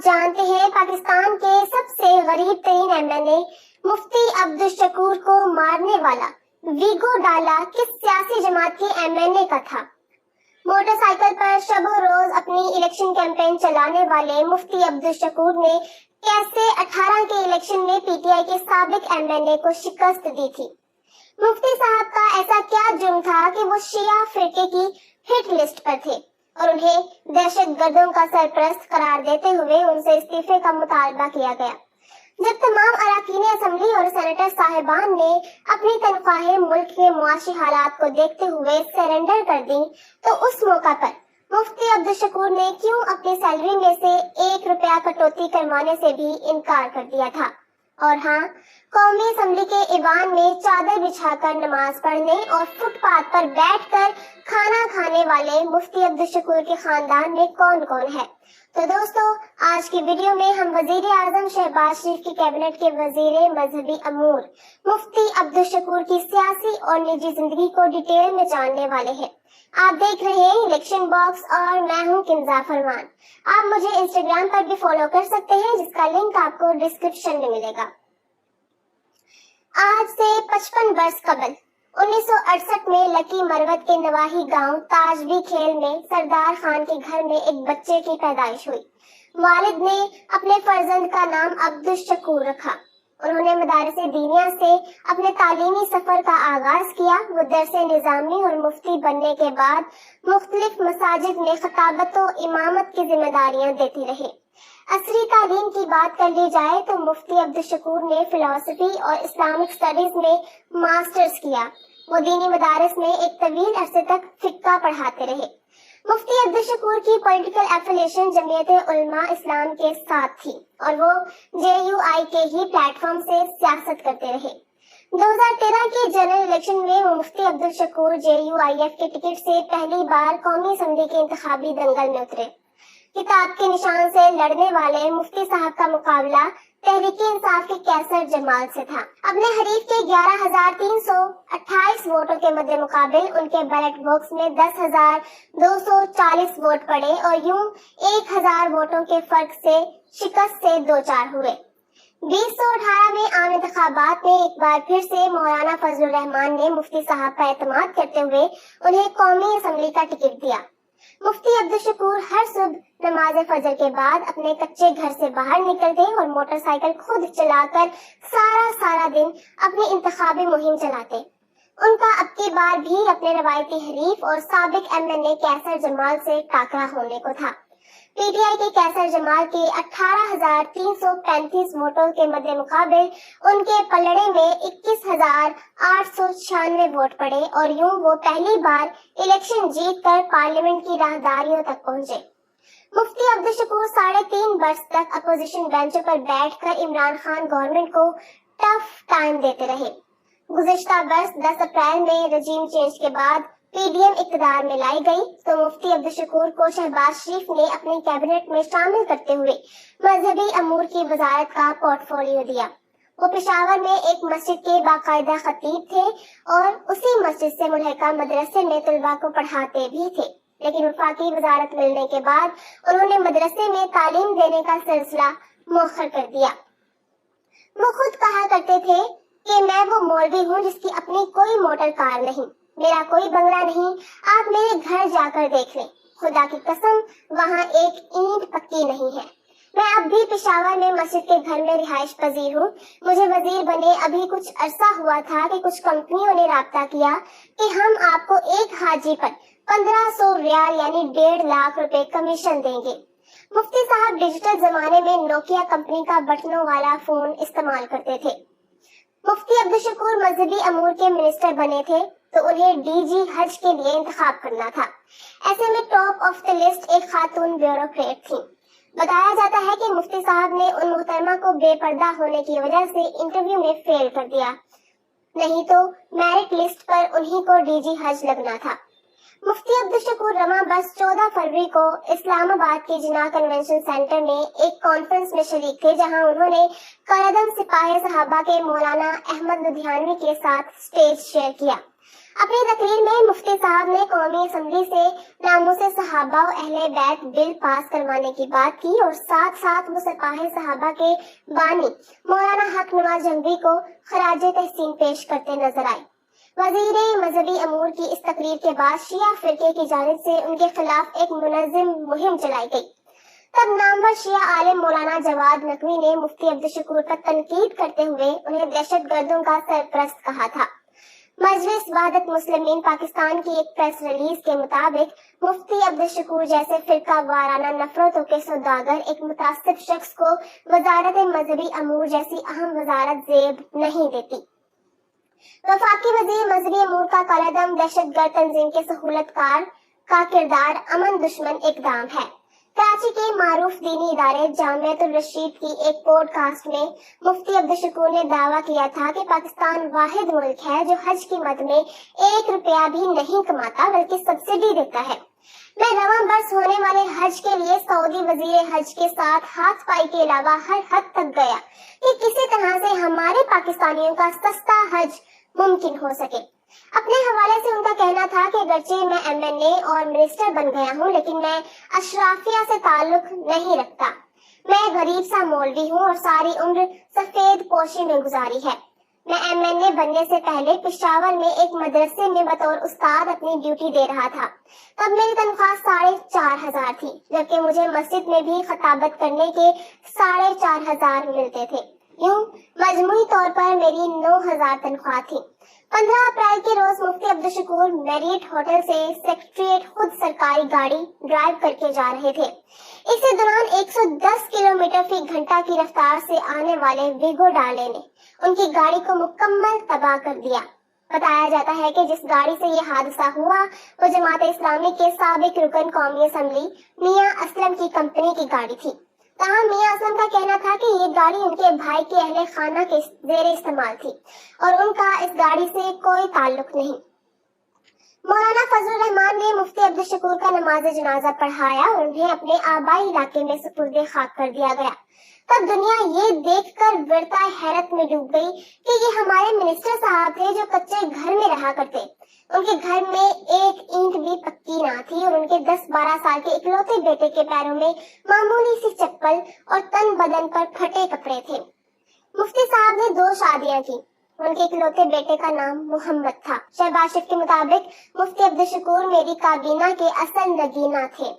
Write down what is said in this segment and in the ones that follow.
आप जानते हैं पाकिस्तान के सबसे गरीब तरीन एमएलए मुफ्ती अब्दुल शकूर को मारने वाला वीगो डाला किस सियासी जमात के एमएलए का था। मोटरसाइकिल पर शबो रोज अपनी इलेक्शन कैंपेन चलाने वाले मुफ्ती अब्दुल शकूर ने कैसे 18 के इलेक्शन में पीटीआई के साबिक एमएलए को शिकस्त दी थी। मुफ्ती साहब का ऐसा क्या जुर्म था कि वो शिया फिरके की हिट लिस्ट पर थे और उन्हें दहशतगर्दों का सरपरस्त करार देते हुए उनसे इस्तीफे का मुतालबा किया गया। जब तमाम अरकान असेंबली और सेनेटर साहिबान ने अपनी तनख्वाहें मुल्क के मुआशी हालात को देखते हुए सरेंडर कर दी, तो उस मौका पर मुफ्ती अब्दुल शकूर ने क्यों अपनी सैलरी में से 1 रुपया कटौती करवाने से भी इनकार कर दिया था। और हाँ, कौमी असेंबली के ईवान में चादर बिछाकर नमाज पढ़ने और फुटपाथ पर बैठकर खाना खाने वाले मुफ्ती अब्दुल शकूर के खानदान में कौन कौन है। तो दोस्तों, आज की वीडियो में हम वजीर आजम शहबाज शरीफ की कैबिनेट के वजीर मजहबी अमूर मुफ्ती अब्दुल शकूर की सियासी और निजी जिंदगी को डिटेल में जानने वाले हैं। आप देख रहे हैं इलेक्शन बॉक्स और मैं हूं किंजा फरमान। आप मुझे इंस्टाग्राम पर भी फॉलो कर सकते हैं, जिसका लिंक आपको डिस्क्रिप्शन में मिलेगा। आज से 55 वर्ष कबल 1968 में लकी मरवत के नवाही गांव ताजवी खेल में सरदार खान के घर में एक बच्चे की पैदाइश हुई। वालिद ने अपने फर्जंद का नाम अब्दुल शकूर रखा। उन्होंने मदारसे दीनिया से अपने तालीमी सफर का आगाज किया। वो दरसे निजामी और मुफ्ती बनने के बाद मुख्तलिफ मसाजिद में खताबत और इमामत की जिम्मेदारियां देती रहे। असरी तालीम की बात कर ली जाए तो मुफ्ती अब्दुल शकूर ने फिलॉसफी और इस्लामिक स्टडीज में मास्टर्स किया। वो दीनी मदारस में एक तवील अरसे तक फिक्का पढ़ाते रहे। मुफ्ती अब्दुल शकूर की पॉलिटिकल एफिलिएशन जमीयत उलमा इस्लाम के साथ थी और वो JUI के ही प्लेटफॉर्म से सियासत करते रहे। 2013 के जनरल इलेक्शन में मुफ्ती अब्दुल शकूर JUIF के टिकट से पहली बार कौमी असेंबली के इंतखाबी दंगल में उतरे। किताब के निशान से लड़ने वाले मुफ्ती साहब का मुकाबला तहरीके इंसाफ के कैसर जमाल से था। अपने हरीफ के 11,328 वोटों के मद्दे मुकाबिल उनके बैलेट बॉक्स में 10,240 वोट पड़े और यूं 1,000 वोटों के फर्क से शिकस्त से 2-4 हुए। 2018 में आम इंतखाबात में एक बार फिर से मौलाना फजलुर रहमान ने मुफ्ती साहब का एतमाद करते हुए उन्हें कौमी असेंबली का टिकट दिया। मुफ्ती अब्दुल शकूर हर सुबह नमाज फजर के बाद अपने कच्चे घर से बाहर निकलते और मोटरसाइकिल खुद चलाकर सारा दिन अपनी इंतखाबी मुहिम चलाते। उनका अब की बार भी अपने रवायती हरीफ और साबिक MLA कैसर जमाल से टाकरा होने को था। पीटीआई के कैसर जमाल के 18,335 वोटों के मद्दे मुकाबिल उनके पलड़े में 21,896 वोट पड़े और यूं वो पहली बार इलेक्शन जीतकर पार्लियामेंट की राहदारियों तक पहुंचे। मुफ्ती अब्दुल शकूर 3.5 वर्ष तक अपोजिशन बेंचों पर बैठकर इमरान खान गवर्नमेंट को टफ टाइम देते रहे। गुज़िश्ता वर्ष 10 अप्रैल में रजीम चेंज के बाद PDM इक़्तिदार में लाई गई तो मुफ्ती अब्दुल शकूर को शहबाज शरीफ ने अपनी कैबिनेट में शामिल करते हुए मजहबी अमूर की वजारत का पोर्टफोलियो दिया। वो पेशावर में एक मस्जिद के बाकायदा खतीब थे और उसी मस्जिद से मुल्हिका मदरसे में तलबा को पढ़ाते भी थे, लेकिन वफाकी वजारत मिलने के बाद उन्होंने मदरसे में तालीम देने का सिलसिला मुअख्खर कर दिया। वो खुद कहा करते थे कि मैं वो मौलवी हूँ जिसकी अपनी कोई मोटर कार नहीं, मेरा कोई बंगला नहीं, आप मेरे घर जाकर देख लें, खुदा की कसम वहाँ एक ईंट पक्की नहीं है। मैं अब भी पेशावर में मस्जिद के घर में रिहाइश पजीर हूँ। मुझे वजीर बने अभी कुछ अरसा हुआ था कि कुछ कंपनियों ने राब्ता किया कि हम आपको एक हाजी पर 1500 रियाल यानी 1.5 लाख रुपए कमीशन देंगे। मुफ्ती साहब डिजिटल जमाने में नोकिया कंपनी का बटनों वाला फोन इस्तेमाल करते थे। मुफ्ती अब्दुल शकूर मजहबी अमूर के मिनिस्टर बने थे तो उन्हें DG हज के लिए इंतखाब करना था। ऐसे में टॉप ऑफ द लिस्ट एक खातून ब्यूरोक्रेट थी। बताया जाता है कि मुफ्ती साहब ने उन मुहतरमा को बेपर्दा होने की वजह से इंटरव्यू में फेल कर दिया, नहीं तो मेरिट लिस्ट पर उन्हीं को DG हज लगना था। मुफ्ती अब्दुल शकूर रमा बस 14 फरवरी को इस्लामाबाद के जिना कन्वेंशन सेंटर में एक कॉन्फ्रेंस में शरीक थे, जहां उन्होंने कलदम सिपाही सहाबा के मौलाना अहमद लुधियानवी के साथ स्टेज शेयर किया। اپنی تقریر میں مفتی صاحب نے قومی اسمبلی سے ناموس صحابہ و اہل بیت بل پاس کروانے کی بات کی اور ساتھ ساتھ وہ سپاہ صحابہ کے بانی مولانا حق نواز جنگوی کو خراج تحسین پیش کرتے نظر آئے۔ وزیر مذہبی امور کی اس تقریر کے بعد شیعہ فرقے کی جانب سے ان کے خلاف ایک منظم مہم چلائی گئی۔ تب نامور شیعہ عالم مولانا جواد نقوی نے مفتی عبدالشکور پر تنقید کرتے ہوئے انہیں دہشت گردوں کا سرپرست کہا تھا۔ مجلس وحدت مسلمین پاکستان کی ایک پریس ریلیز کے مطابق مفتی عبدالشکور جیسے فرقہ وارانہ نفرتوں کے سوداگر ایک متعصب شخص کو وزارت مذہبی امور جیسی اہم وزارت زیب نہیں دیتی۔ وفاقی وزیر مذہبی امور کا کالعدم دہشت گرد تنظیم کے سہولت کار کا کردار امن دشمن اقدام ہے۔ کراچی کے معروف دینی ادارے جامعۃ الرشید کی ایک پوڈ کاسٹ میں مفتی عبدالشکور نے دعویٰ کیا تھا کہ پاکستان واحد ملک ہے جو حج کی مد میں 1 روپیہ بھی نہیں کماتا بلکہ سبسڈی دیتا ہے۔ میں رواں برس ہونے والے حج کے لیے سعودی وزیر حج کے ساتھ ہاتھ پائی کے علاوہ ہر حد تک گیا کہ کسی طرح سے ہمارے پاکستانیوں کا سستا حج ممکن ہو سکے۔ اپنے حوالے سے ان کا کہنا تھا کہ اگرچہ میں MNA اور منسٹر بن گیا ہوں لیکن میں اشرافیہ سے تعلق نہیں رکھتا۔ میں غریب سا مولوی ہوں اور ساری عمر سفید پوشی میں گزاری ہے۔ میں MNA بننے سے پہلے پشاور میں ایک مدرسے میں بطور استاد اپنی ڈیوٹی دے رہا تھا۔ تب میری تنخواہ 4,500 تھی جبکہ مجھے مسجد میں بھی خطابت کرنے کے 4,500 ملتے تھے۔ یوں مجموعی طور پر میری 9,000 تنخواہ تھی۔ 15 اپریل کے روز مفتی عبدالشکور میریٹ ہوٹل سے سیکریٹریٹ خود سرکاری گاڑی ڈرائیو کر کے جا رہے تھے۔ اسی دوران 110 کلومیٹر فی گھنٹہ کی رفتار سے آنے والے ویگو ڈالے نے ان کی گاڑی کو مکمل تباہ کر دیا۔ بتایا جاتا ہے کہ جس گاڑی سے یہ حادثہ ہوا وہ جماعت اسلامی کے سابق رکن قومی اسمبلی میاں اسلم کی کمپنی کی گاڑی تھی۔ تاہم میاں اسلم کا کہنا تھا کہ یہ گاڑی ان کے بھائی کے اہل خانہ کے زیر استعمال تھی اور ان کا اس گاڑی سے کوئی تعلق نہیں۔ مولانا فضل الرحمان نے مفتی عبدالشکور کا نماز جنازہ پڑھایا اور انہیں اپنے آبائی علاقے میں سپرد خاک کر دیا گیا۔ تب دنیا یہ دیکھ کر ورطہ حیرت میں ڈوب گئی کہ یہ ہمارے منسٹر صاحب تھے جو کچے گھر میں رہا کرتے۔ ان کے گھر میں ایک اینٹ بھی پکی نہ تھی اور ان کے 10-12 سال کے اکلوتے بیٹے کے پیروں میں معمولی سی چپل اور تن بدن پر پھٹے کپڑے تھے۔ مفتی صاحب نے 2 شادیاں کی۔ ان کے اکلوتے بیٹے کا نام محمد تھا۔ شہباز شریف کے مطابق مفتی عبدالشکور میری کابینہ کے اصل نگینہ تھے۔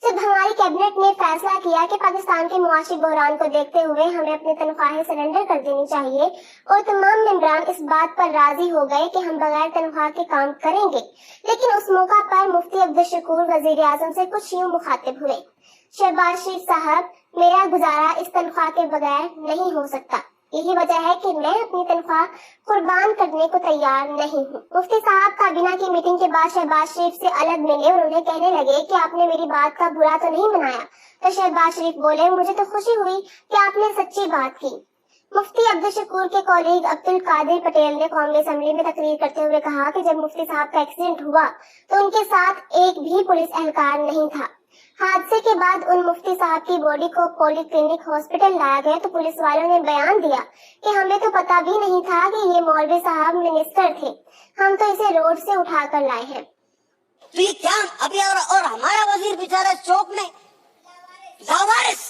جب ہماری کیبنٹ نے فیصلہ کیا کہ پاکستان کے معاشی بحران کو دیکھتے ہوئے ہمیں اپنی تنخواہیں سرنڈر کر دینی چاہیے اور تمام ممبران اس بات پر راضی ہو گئے کہ ہم بغیر تنخواہ کے کام کریں گے، لیکن اس موقع پر مفتی عبدالشکور وزیر اعظم سے کچھ یوں مخاطب ہوئے: شہباز شریف صاحب، میرا گزارا اس تنخواہ کے بغیر نہیں ہو سکتا۔ یہی وجہ ہے کہ میں اپنی تنخواہ قربان کرنے کو تیار نہیں ہوں۔ مفتی صاحب کابینہ کی میٹنگ کے بعد شہباز شریف سے الگ ملے اور انہیں کہنے لگے کہ آپ نے میری بات کا برا تو نہیں منایا؟ تو شہباز شریف بولے: مجھے تو خوشی ہوئی کہ آپ نے سچی بات کی۔ مفتی عبدالشکور کے کولیگ عبدالقادر پٹیل نے قومی اسمبلی میں تقریر کرتے ہوئے کہا کہ جب مفتی صاحب کا ایکسیڈنٹ ہوا تو ان کے ساتھ ایک بھی پولیس اہلکار نہیں تھا۔ حادثے کے بعد ان مفتی صاحب کی باڈی کو پولی کلینک ہاسپٹل لایا گیا تو پولیس والوں نے بیان دیا کہ ہمیں تو پتہ بھی نہیں تھا کہ یہ مولوی صاحب منسٹر تھے، ہم تو اسے روڈ سے اٹھا کر لائے ہیں۔ تو یہ کیا ابھی اور ہمارا وزیر بیچارہ چوک میں لاوارث،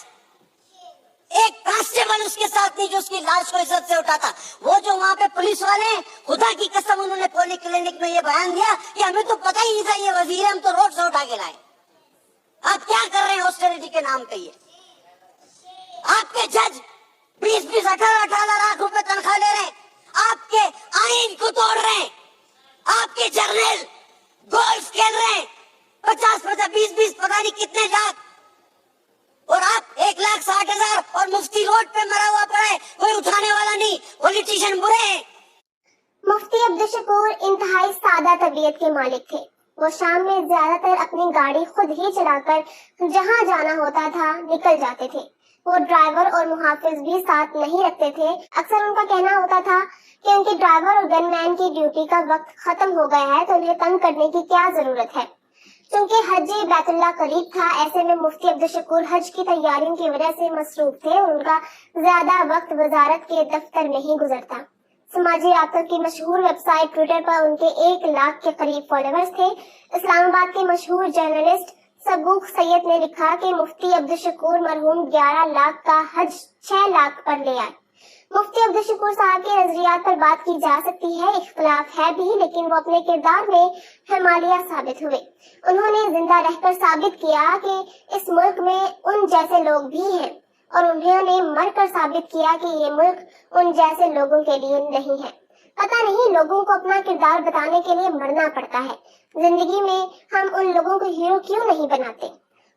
ایک کانسٹیبل اس کے ساتھ نہیں جو اس کی لاش کو عزت سے اٹھاتا۔ وہ جو وہاں پہ پولیس والے ہیں، خدا کی قسم انہوں نے پولی کلینک میں یہ بیان دیا کہ ہمیں تو پتہ ہی نہیں تھا یہ وزیر ہے، ہم تو روڈ سے اٹھا کے لائے۔ آپ کیا کر رہے ہیں آسٹریریٹی کے نام پہ؟ یہ آپ کے جج 20-20, 18-18 لاکھ روپے تنخواہ لے رہے ہیں، آپ کے آئین کو توڑ رہے ہیں، آپ کے جرنیل گولف کھیل رہے ہیں 50-50, 20-20 پتہ نہیں کتنے لاکھ، اور آپ 1,60,000 اور مفتی روڈ پہ مرا ہوا پڑا ہے، کوئی اٹھانے والا نہیں، پولیٹیشین برے ہیں۔ مفتی عبدالشکور انتہائی سادہ طبیعت کے مالک تھے۔ وہ شام میں زیادہ تر اپنی گاڑی خود ہی چلا کر جہاں جانا ہوتا تھا نکل جاتے تھے۔ وہ ڈرائیور اور محافظ بھی ساتھ نہیں رکھتے تھے۔ اکثر ان کا کہنا ہوتا تھا کہ ان کے ڈرائیور اور گن مین کی ڈیوٹی کا وقت ختم ہو گیا ہے تو انہیں تنگ کرنے کی کیا ضرورت ہے۔ چونکہ حج بیت اللہ قریب تھا، ایسے میں مفتی عبدالشکور حج کی تیاریوں کی وجہ سے مصروف تھے اور ان کا زیادہ وقت وزارت کے دفتر میں ہی گزرتا۔ समाजी राब्ता की मशहूर वेबसाइट ट्विटर पर उनके 1 लाख के करीब फॉलोअर्स थे। इस्लामाबाद के मशहूर जर्नलिस्ट सबूक सैयद ने लिखा कि मुफ्ती अब्दुल शकूर मरहूम 11 लाख का हज 6 लाख पर ले आए। मुफ्ती अब्दुल शकूर साहब के नजरियात पर बात की जा सकती है, इख्तलाफ है भी, लेकिन वो अपने किरदार में हिमालय साबित हुए। उन्होंने जिंदा रहकर साबित किया कि इस मुल्क में उन जैसे लोग भी हैं और उन्होंने मरकर साबित किया कि ये मुल्क उन जैसे लोगों के लिए नहीं है। पता नहीं लोगों को अपना किरदार बताने के लिए मरना पड़ता है। जिंदगी में हम उन लोगों को हीरो क्यों नहीं बनाते।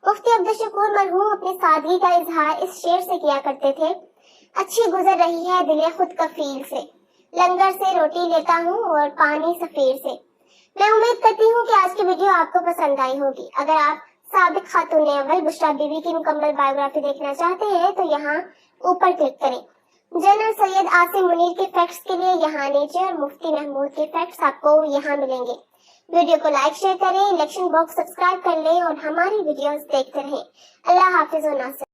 मुफ्ती अब्दुल शकूर मरहूम अपनी सादगी का इजहार इस शेर से किया करते थे, अच्छी गुजर रही है दिले खुद कफील से, लंगर से रोटी लेता हूँ और पानी सफीर से। मैं उम्मीद करती हूँ कि आज की वीडियो आपको पसंद आई होगी। अगर आप साबिक खातून अव्वल बुशरा बीवी की मुकम्मल बायोग्राफी देखना चाहते हैं तो यहाँ ऊपर क्लिक करें। जनरल सैयद आसिम मुनीर के फैक्ट्स के लिए यहाँ नीचे और मुफ्ती महमूद के फैक्ट्स आपको यहाँ मिलेंगे। वीडियो को लाइक शेयर करें, इलेक्शन बॉक्स सब्सक्राइब कर लें और हमारी वीडियोस देखते रहें। अल्लाह हाफिज व नासिर।